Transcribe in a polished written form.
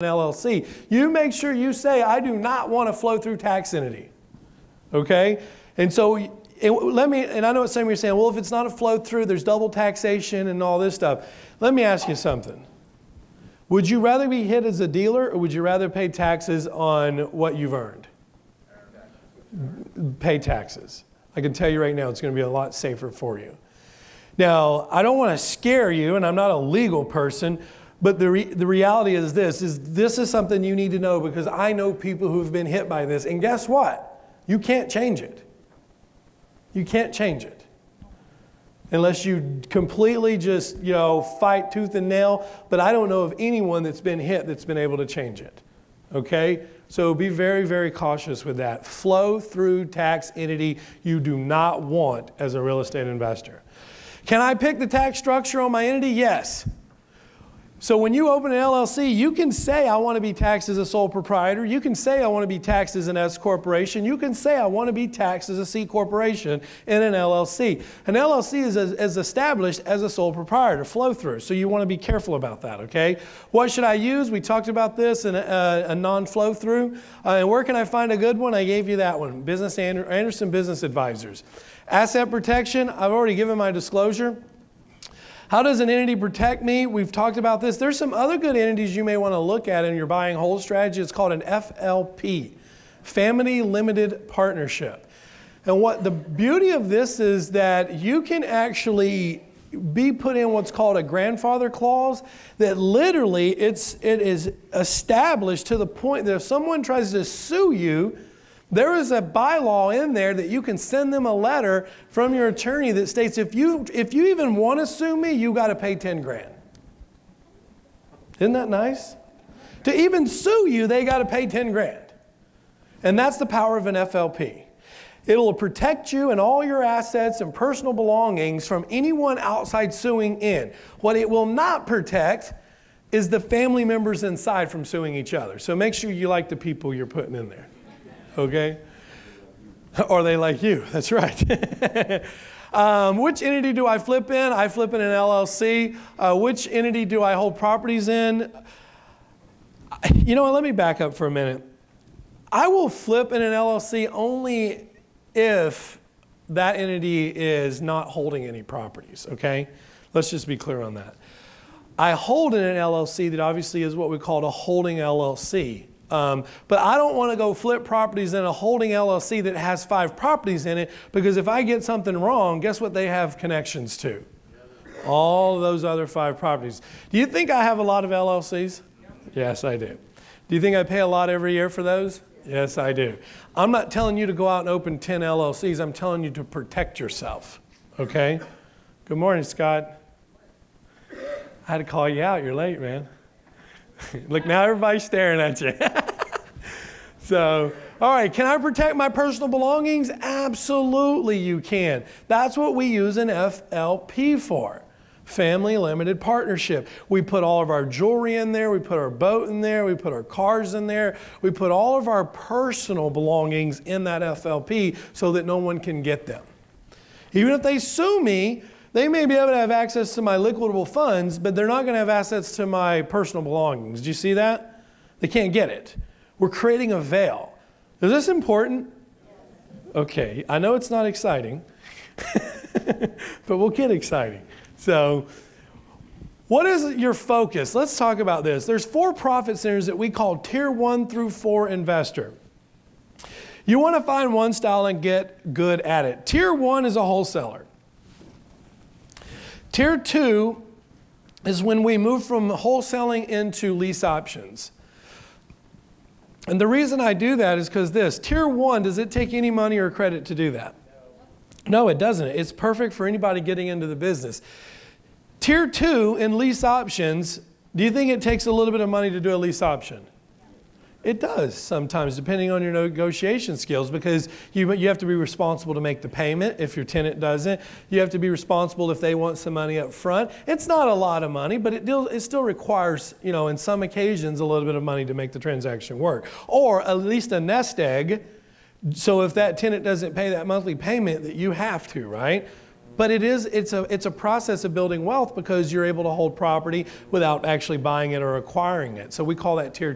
LLC. You make sure you say, I do not want a flow-through tax entity. Okay? And so, and I know what some of you are saying, well, if it's not a flow-through, there's double taxation and all this stuff. Let me ask you something. Would you rather be hit as a dealer, or would you rather pay taxes on what you've earned? Pay taxes. I can tell you right now, it's going to be a lot safer for you. Now, I don't want to scare you, and I'm not a legal person, but the reality is this is something you need to know, because I know people who have been hit by this. And guess what? You can't change it. You can't change it. Unless you completely just, fight tooth and nail. But I don't know of anyone that's been hit that's been able to change it. Okay? So be very, very cautious with that. Flow through tax entity you do not want as a real estate investor. Can I pick the tax structure on my entity? Yes. So when you open an LLC, you can say I want to be taxed as a sole proprietor. You can say I want to be taxed as an S corporation. You can say I want to be taxed as a C corporation in an LLC. An LLC is established as a sole proprietor, flow through. So you want to be careful about that, okay? What should I use? We talked about this in a non-flow through. And where can I find a good one? I gave you that one, Anderson Business Advisors. Asset protection, I've already given my disclosure. How does an entity protect me? We've talked about this. There's some other good entities you may want to look at in your buy and hold strategy. It's called an FLP, Family Limited Partnership. And what the beauty of this is that you can actually be put in what's called a grandfather clause, that literally it is established to the point that if someone tries to sue you, there is a bylaw in there that you can send them a letter from your attorney that states, if you even want to sue me, you got to pay 10 grand. Isn't that nice? To even sue you, they got to pay 10 grand. And that's the power of an FLP. It'll protect you and all your assets and personal belongings from anyone outside suing in. What it will not protect is the family members inside from suing each other. So make sure you like the people you're putting in there. Okay? Or they like you. That's right. Which entity do I flip in? I flip in an LLC. Which entity do I hold properties in? You know what? Let me back up for a minute. I will flip in an LLC only if that entity is not holding any properties. Okay? Let's just be clear on that. I hold in an LLC that obviously is what we call a holding LLC. But I don't want to go flip properties in a holding LLC that has 5 properties in it, because if I get something wrong, guess what they have connections to? All of those other 5 properties. Do you think I have a lot of LLCs? Yes, I do. Do you think I pay a lot every year for those? Yes, I do. I'm not telling you to go out and open 10 LLCs. I'm telling you to protect yourself. Okay? Good morning, Scott. I had to call you out. You're late, man. Look, now everybody's staring at you. So, all right, can I protect my personal belongings? Absolutely you can. That's what we use an FLP for, Family Limited Partnership. We put all of our jewelry in there. We put our boat in there. We put our cars in there. We put all of our personal belongings in that FLP so that no one can get them. Even if they sue me, they may be able to have access to my liquidable funds, but they're not going to have access to my personal belongings. Do you see that? They can't get it. We're creating a veil. Is this important? Okay, I know it's not exciting, but we'll get exciting. So, what is your focus? Let's talk about this. There's 4 profit centers that we call Tier 1 through 4 investor. You want to find one style and get good at it. Tier 1 is a wholesaler. Tier 2 is when we move from wholesaling into lease options. And the reason I do that is because this. Tier 1, does it take any money or credit to do that? No, it doesn't. It's perfect for anybody getting into the business. Tier 2 in lease options, do you think it takes a little bit of money to do a lease option? It does sometimes, depending on your negotiation skills, because you have to be responsible to make the payment if your tenant doesn't. You have to be responsible if they want some money up front. It's not a lot of money, but it still requires, in some occasions, a little bit of money to make the transaction work. Or at least a nest egg, so if that tenant doesn't pay that monthly payment, that you have to, right? But it's a process of building wealth because you're able to hold property without actually buying it or acquiring it. So we call that tier